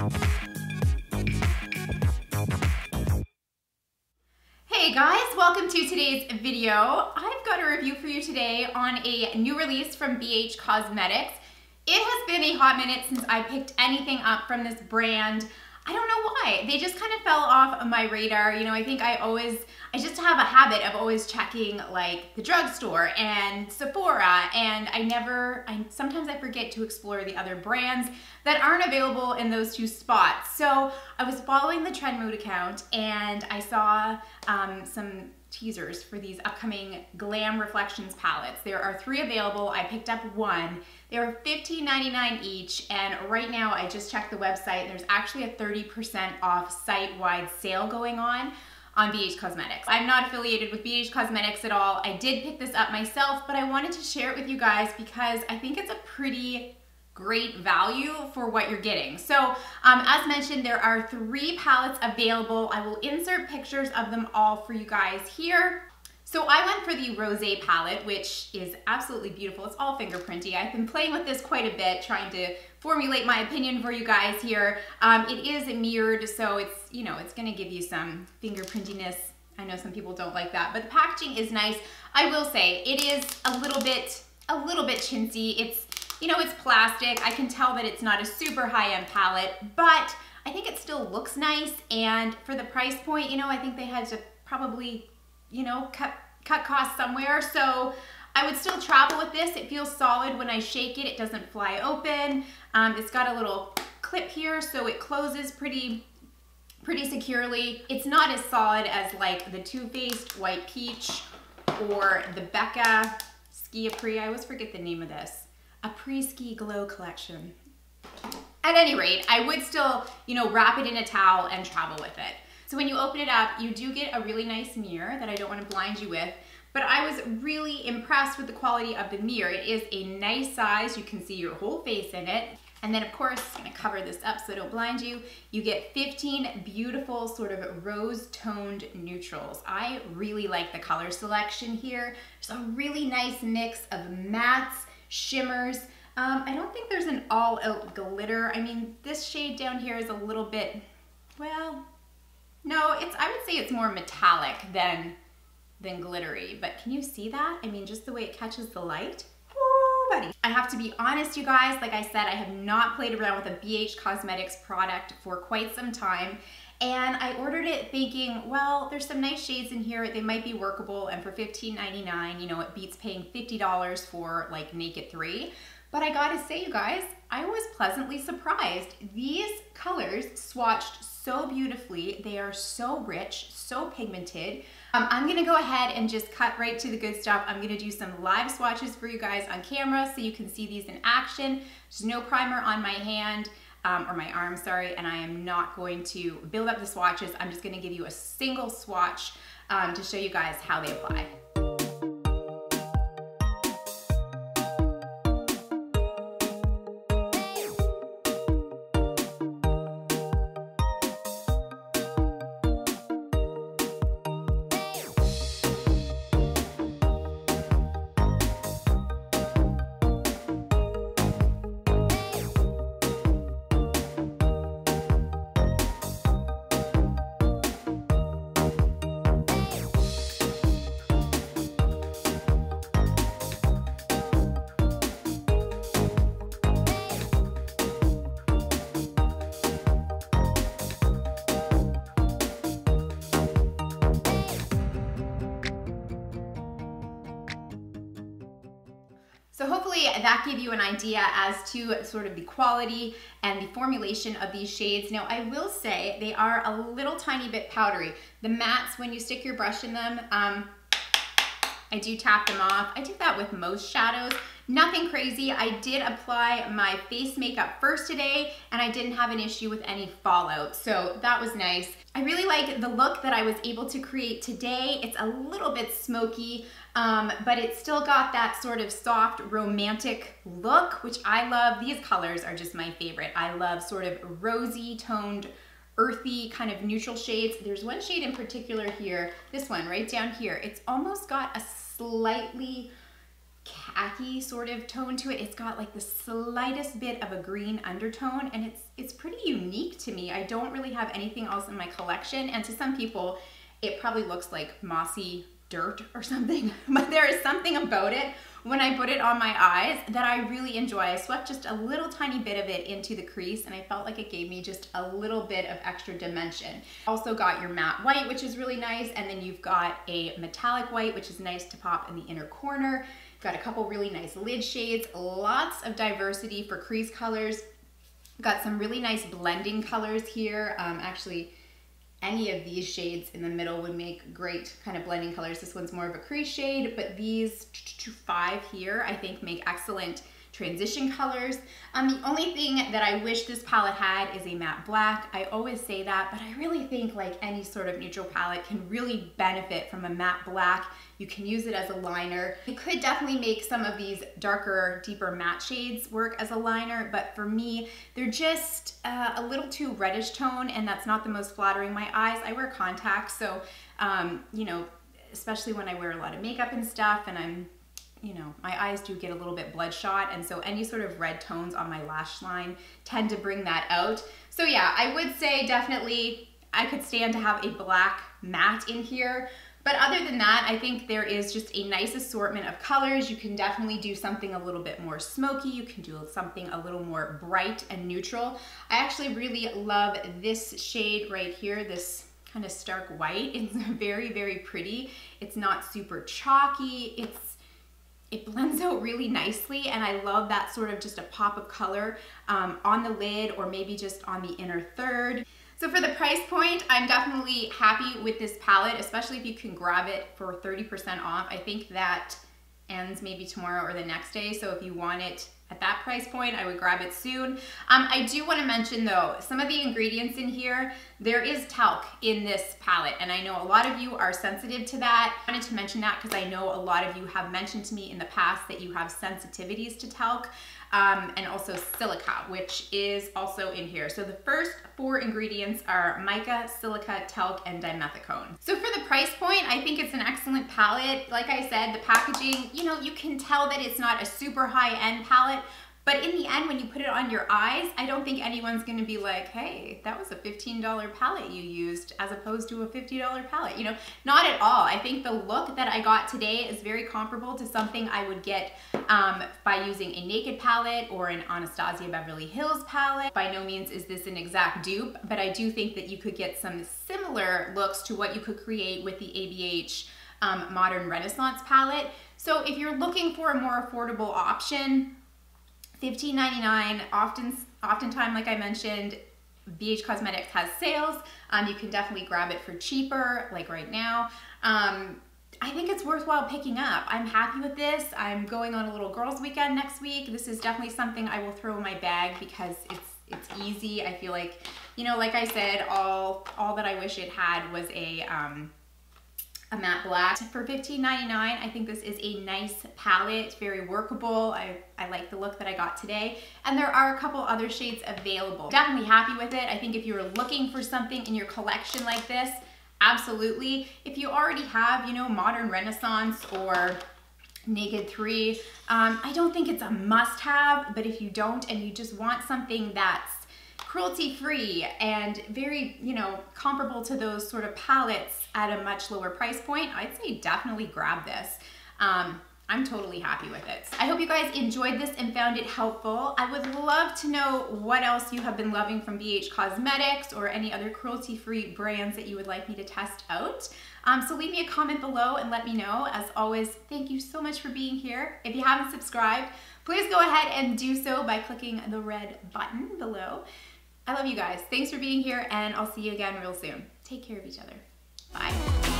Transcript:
Hey guys, welcome to today's video. I've got a review for you today on a new release from BH Cosmetics. It has been a hot minute since I picked anything up from this brand. I don't know why. They just kind of fell off of my radar. You know, I think I just have a habit of always checking like the drugstore and Sephora, and sometimes I forget to explore the other brands that aren't available in those two spots. So I was following the Trend Mood account and I saw some teasers for these upcoming GLAMRELECTIONS palettes. There are 3 available. I picked up 1. They were $15.99 each, and right now I just checked the website. There's actually a 30% off site-wide sale going on BH Cosmetics. I'm not affiliated with BH Cosmetics at all. I did pick this up myself, but I wanted to share it with you guys because I think it's a pretty great value for what you're getting. So as mentioned, there are 3 palettes available. I will insert pictures of them all for you guys here. So I went for the Roseate Palette, which is absolutely beautiful. It's all fingerprinty. I've been playing with this quite a bit, trying to formulate my opinion for you guys here. It is mirrored, so it's, you know, it's gonna give you some fingerprintiness. I know some people don't like that, but the packaging is nice. I will say it is a little bit chintzy. It's, you know, it's plastic. I can tell that it's not a super high-end palette, but I think it still looks nice. And for the price point, you know, I think they had to probably, you know, cut costs somewhere. So I would still travel with this. It feels solid when I shake it. It doesn't fly open. It's got a little clip here, so it closes pretty securely. It's not as solid as like the Too Faced White Peach or the Becca Ski Après. I always forget the name of this. Après Ski Glow collection. At any rate, I would still, you know, wrap it in a towel and travel with it. So when you open it up, you do get a really nice mirror that I don't want to blind you with, but I was really impressed with the quality of the mirror. It is a nice size. You can see your whole face in it. And then of course, I'm gonna cover this up so I don't blind you. You get 15 beautiful sort of rose-toned neutrals. I really like the color selection here. There's a really nice mix of mattes, shimmers. I don't think there's an all-out glitter. I mean, this shade down here is a little bit, well, no, I would say it's more metallic than glittery, but can you see that? I mean, just the way it catches the light. Ooh, buddy. I have to be honest, you guys, like I said, I have not played around with a BH Cosmetics product for quite some time. And I ordered it thinking, well, there's some nice shades in here. They might be workable. And for $15.99, you know, it beats paying $50 for like Naked 3. But I gotta say, you guys, I was pleasantly surprised. These colors swatched so beautifully. They are so rich, so pigmented. I'm gonna go ahead and just cut right to the good stuff. I'm gonna do some live swatches for you guys on camera so you can see these in action. There's no primer on my hand. Or my arm, sorry, and I am not going to build up the swatches. I'm just gonna give you a single swatch to show you guys how they apply. So hopefully that gave you an idea as to sort of the quality and the formulation of these shades. Now I will say they are a little tiny bit powdery. The mattes, when you stick your brush in them, I do tap them off. I do that with most shadows. Nothing crazy. I did apply my face makeup first today and I didn't have an issue with any fallout, so that was nice. I really like the look that I was able to create today. It's a little bit smoky, but it's still got that sort of soft romantic look, which I love. These colors are just my favorite. I love sort of rosy toned, earthy kind of neutral shades. There's one shade in particular here, this one right down here. It's almost got a slightly khaki sort of tone to it. It's got like the slightest bit of a green undertone, and it's pretty unique to me. I don't really have anything else in my collection, and to some people it probably looks like mossy dirt or something, but there is something about it when I put it on my eyes that I really enjoy. I swept just a little tiny bit of it into the crease, and I felt like it gave me just a little bit of extra dimension. Also got your matte white, which is really nice, and then you've got a metallic white, which is nice to pop in the inner corner. Got a couple really nice lid shades, lots of diversity for crease colors. Got some really nice blending colors here. Actually, any of these shades in the middle would make great kind of blending colors. This one's more of a crease shade, but these 5 here I think make excellent transition colors. The only thing that I wish this palette had is a matte black. I always say that, but I really think like any sort of neutral palette can really benefit from a matte black. You can use it as a liner. It could definitely make some of these darker, deeper matte shades work as a liner, but for me, they're just a little too reddish tone, and that's not the most flattering my eyes. I wear contacts, so, you know, especially when I wear a lot of makeup and stuff, and I'm, you know, my eyes do get a little bit bloodshot, and so any sort of red tones on my lash line tend to bring that out. So yeah, I would say definitely I could stand to have a black matte in here. But other than that, I think there is just a nice assortment of colors. You can definitely do something a little bit more smoky. You can do something a little more bright and neutral. I actually really love this shade right here, this kind of stark white. It's very, very pretty. It's not super chalky. It blends out really nicely, and I love that sort of just a pop of color on the lid, or maybe just on the inner third. So for the price point, I'm definitely happy with this palette, especially if you can grab it for 30% off. I think that ends maybe tomorrow or the next day, so if you want it at that price point, I would grab it soon. I do want to mention though, some of the ingredients in here, there is talc in this palette, and I know a lot of you are sensitive to that. I wanted to mention that because I know a lot of you have mentioned to me in the past that you have sensitivities to talc. And also silica, which is also in here. So the first 4 ingredients are mica, silica, talc, and dimethicone. So for the price point, I think it's an excellent palette. Like I said, the packaging, you know, you can tell that it's not a super high-end palette, but in the end, when you put it on your eyes, I don't think anyone's gonna be like, hey, that was a $15 palette you used as opposed to a $50 palette. You know, not at all. I think the look that I got today is very comparable to something I would get by using a Naked palette or an Anastasia Beverly Hills palette. By no means is this an exact dupe, but I do think that you could get some similar looks to what you could create with the ABH Modern Renaissance palette. So if you're looking for a more affordable option, $15.99, oftentimes, like I mentioned, BH Cosmetics has sales. You can definitely grab it for cheaper, like right now. I think it's worthwhile picking up. I'm happy with this. I'm going on a little girls' weekend next week. This is definitely something I will throw in my bag because it's easy. I feel like, you know, like I said, all that I wish it had was a matte black. For $15.99, I think this is a nice palette, very workable. I like the look that I got today. And there are a couple other shades available. Definitely happy with it. I think if you're looking for something in your collection like this, absolutely. If you already have, you know, Modern Renaissance or Naked 3, I don't think it's a must-have, but if you don't and you just want something that's cruelty-free and very, you know, comparable to those sort of palettes at a much lower price point, I'd say definitely grab this. I'm totally happy with it. I hope you guys enjoyed this and found it helpful. I would love to know what else you have been loving from BH Cosmetics or any other cruelty-free brands that you would like me to test out. So leave me a comment below and let me know. As always, thank you so much for being here. If you haven't subscribed, please go ahead and do so by clicking the red button below. I love you guys. Thanks for being here, and I'll see you again real soon. Take care of each other. Bye.